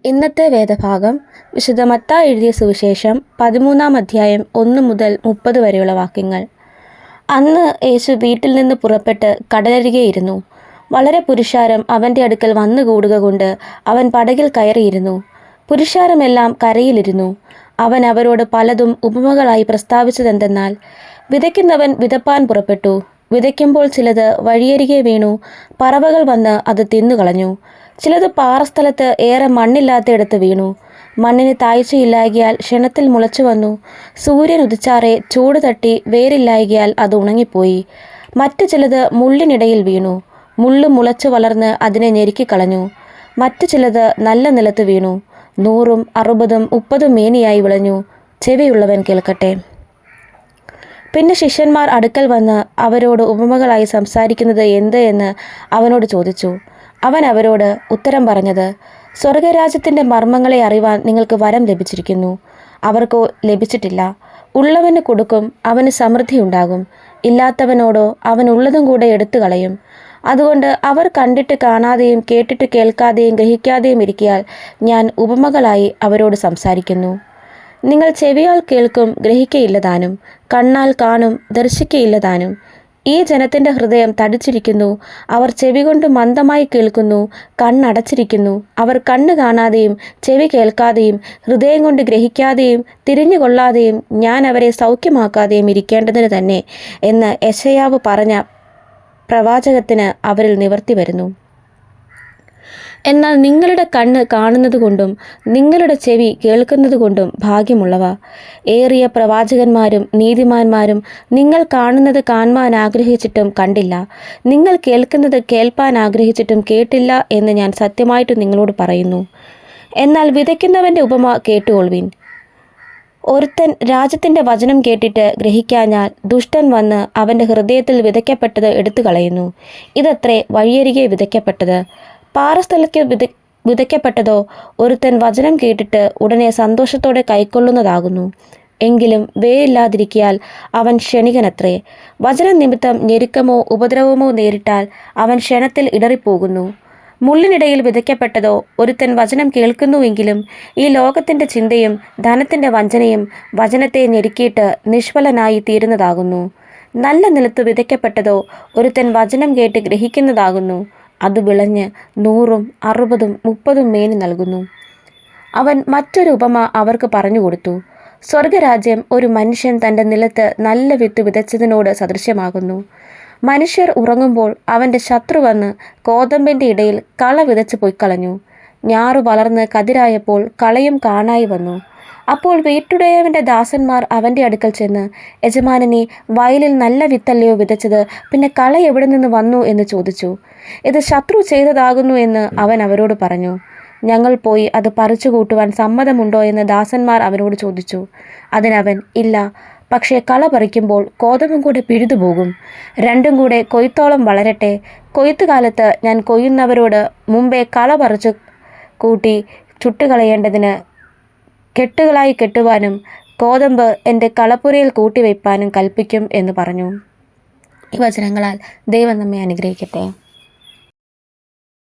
ഇന്നത്തെ വേദഭാഗം വിശുദ്ധ മത്തായി എഴുതിയ സുവിശേഷം 13-ാം അധ്യായം 1 മുതൽ 30 വരെയുള്ള വാക്യങ്ങൾ. അന്ന് യേശു വീട്ടിൽ നിന്ന് പുറപ്പെട്ട് കടലരികെ ഇരുന്നു. വളരെ പുരുഷാരം അവൻ്റെ അടുക്കൽ വന്നുകൂടുക കൊണ്ട് അവൻ പടകിൽ കയറിയിരുന്നു. പുരുഷാരമെല്ലാം കരയിലിരുന്നു. അവൻ അവരോട് പലതും ഉപമകളായി പ്രസ്താവിച്ചതെന്തെന്നാൽ, വിതയ്ക്കുന്നവൻ വിതപ്പാൻ പുറപ്പെട്ടു. വിതയ്ക്കുമ്പോൾ ചിലത് വഴിയരികെ വീണു, പറവകൾ വന്ന് അത് തിന്നുകളഞ്ഞു. ചിലത് പാറസ്ഥലത്ത് ഏറെ മണ്ണില്ലാത്തയിടത്ത് വീണു. മണ്ണിന് താഴ്ചയില്ലായകയാൽ ക്ഷണത്തിൽ മുളച്ചു വന്നു. സൂര്യൻ ഉദിച്ചാറെ ചൂട് തട്ടി വേരില്ലായകയാൽ അത് ഉണങ്ങിപ്പോയി. മറ്റു ചിലത് മുള്ളിനിടയിൽ വീണു. മുള്ളു മുളച്ചു വളർന്ന് അതിനെ ഞെരുക്കിക്കളഞ്ഞു. മറ്റു ചിലത് നല്ല നിലത്ത് വീണു. 100, 60, 30 മേനിയായി വിളഞ്ഞു. ചെവിയുള്ളവൻ കേൾക്കട്ടെ. പിന്നെ ശിഷ്യന്മാർ അടുക്കൽ വന്ന് അവരോട് ഉപമകളായി സംസാരിക്കുന്നത് എന്ത് എന്ന് അവനോട് ചോദിച്ചു. അവൻ അവരോട് ഉത്തരം പറഞ്ഞത്, സ്വർഗരാജ്യത്തിൻ്റെ മർമ്മങ്ങളെ അറിവാൻ നിങ്ങൾക്ക് വരം ലഭിച്ചിരിക്കുന്നു. അവർക്കോ ലഭിച്ചിട്ടില്ല. ഉള്ളവന് കൊടുക്കും, അവന് സമൃദ്ധിയുണ്ടാകും. ഇല്ലാത്തവനോടോ അവൻ ഉള്ളതും കൂടെ എടുത്തു കളയും. അതുകൊണ്ട് അവർ കണ്ടിട്ട് കാണാതെയും കേട്ടിട്ട് കേൾക്കാതെയും ഗ്രഹിക്കാതെയും ഇരിക്കയാൽ ഞാൻ ഉപമകളായി അവരോട് സംസാരിക്കുന്നു. നിങ്ങൾ ചെവിയാൽ കേൾക്കും, ഗ്രഹിക്കയില്ലതാനും. കണ്ണാൽ കാണും, ദർശിക്കയില്ലതാനും. ഈ ജനത്തിൻ്റെ ഹൃദയം തടിച്ചിരിക്കുന്നു. അവർ ചെവി കൊണ്ട് മന്ദമായി കേൾക്കുന്നു, കണ്ണടച്ചിരിക്കുന്നു. അവർ കണ്ണ് കാണാതെയും ചെവി കേൾക്കാതെയും ഹൃദയം കൊണ്ട് ഗ്രഹിക്കാതെയും തിരിഞ്ഞുകൊള്ളാതെയും ഞാൻ അവരെ സൗഖ്യമാക്കാതെയും ഇരിക്കേണ്ടതിന് തന്നെ എന്ന് യെശയ്യാവ് പറഞ്ഞ പ്രവാചകത്തിന് അവരിൽ നിവർത്തി വരുന്നു. എന്നാൽ നിങ്ങളുടെ കണ്ണ് കാണുന്നത് കൊണ്ടും നിങ്ങളുടെ ചെവി കേൾക്കുന്നത് കൊണ്ടും ഭാഗ്യമുള്ളവ. ഏറിയ പ്രവാചകന്മാരും നീതിമാന്മാരും നിങ്ങൾ കാണുന്നത് കാണുവാൻ ആഗ്രഹിച്ചിട്ടും കണ്ടില്ല, നിങ്ങൾ കേൾക്കുന്നത് കേൾപ്പാൻ ആഗ്രഹിച്ചിട്ടും കേട്ടില്ല എന്ന് ഞാൻ സത്യമായിട്ട് നിങ്ങളോട് പറയുന്നു. എന്നാൽ വിതയ്ക്കുന്നവൻ്റെ ഉപമ കേട്ടുകൊള്ളുവിൻ. ഒരുത്തൻ രാജ്യത്തിൻ്റെ വചനം കേട്ടിട്ട് ഗ്രഹിക്കാഞ്ഞാൽ ദുഷ്ടൻ വന്ന് അവൻ്റെ ഹൃദയത്തിൽ വിതയ്ക്കപ്പെട്ടത് എടുത്തു കളയുന്നു. ഇതത്രേ വഴിയരികെ വിതയ്ക്കപ്പെട്ടത്. പാറസ്ഥലത്ത് വിതയ്ക്കപ്പെട്ടതോ ഒരുത്തൻ വചനം കേട്ടിട്ട് ഉടനെ സന്തോഷത്തോടെ കൈക്കൊള്ളുന്നതാകുന്നു. എങ്കിലും വേരില്ലാതിരിക്കയാൽ അവൻ ക്ഷണികനത്രേ. വചനം നിമിത്തം ഞെരുക്കമോ ഉപദ്രവമോ നേരിട്ടാൽ അവൻ ക്ഷണത്തിൽ ഇടറിപ്പോകുന്നു. മുള്ളിനിടയിൽ വിതയ്ക്കപ്പെട്ടതോ ഒരുത്തൻ വചനം കേൾക്കുന്നുവെങ്കിലും ഈ ലോകത്തിൻ്റെ ചിന്തയും ധനത്തിൻ്റെ വഞ്ചനയും വചനത്തെ ഞെരുക്കിയിട്ട് നിഷ്ഫലനായി തീരുന്നതാകുന്നു. നല്ല നിലത്ത് വിതയ്ക്കപ്പെട്ടതോ ഒരുത്തൻ വചനം കേട്ട് ഗ്രഹിക്കുന്നതാകുന്നു. അത് വിളഞ്ഞ് 100, 60, 30 മേനി നൽകുന്നു. അവൻ മറ്റൊരു ഉപമ അവർക്ക് പറഞ്ഞു കൊടുത്തു. സ്വർഗരാജ്യം ഒരു മനുഷ്യൻ തൻ്റെ നിലത്ത് നല്ല വിത്ത് വിതച്ചതിനോട് സദൃശ്യമാകുന്നു. മനുഷ്യർ ഉറങ്ങുമ്പോൾ അവൻ്റെ ശത്രു വന്ന് കോതമ്പിൻ്റെ ഇടയിൽ കള വിതച്ച് പൊയ്ക്കളഞ്ഞു. ഞാറു വളർന്ന് കതിരായപ്പോൾ കളയും കാണായി വന്നു. അപ്പോൾ വീട്ടുടയവൻ്റെ ദാസന്മാർ അവൻ്റെ അടുക്കൽ ചെന്ന്, യജമാനനെ, വയലിൽ നല്ല വിത്തല്ലയോ വിതച്ചത്, പിന്നെ കള എവിടെ നിന്ന് വന്നു എന്ന് ചോദിച്ചു. ഇത് ശത്രു ചെയ്തതാകുന്നു എന്ന് അവൻ അവരോട് പറഞ്ഞു. ഞങ്ങൾ പോയി അത് പറിച്ചു കൂട്ടുവാൻ സമ്മതമുണ്ടോ എന്ന് ദാസന്മാർ അവനോട് ചോദിച്ചു. അതിനവൻ, ഇല്ല, പക്ഷേ കള പറിക്കുമ്പോൾ കോതമ്പും കൂടെ പിഴുതുപോകും. രണ്ടും കൂടെ കൊയ്ത്തോളം വളരട്ടെ. കൊയ്ത്തുകാലത്ത് ഞാൻ കൊയ്യുന്നവരോട് മുമ്പേ കള പറിച്ചു കൂട്ടി ചുട്ടുകളയേണ്ടതിന് കെട്ടുകളായി കെട്ടുവാനും കോതമ്പ് എൻ്റെ കളപ്പുരയിൽ കൂട്ടിവയ്പ്പാനും കൽപ്പിക്കും എന്ന് പറഞ്ഞു. ഈ വചനങ്ങളാൽ ദൈവം നമ്മെ അനുഗ്രഹിക്കട്ടെ.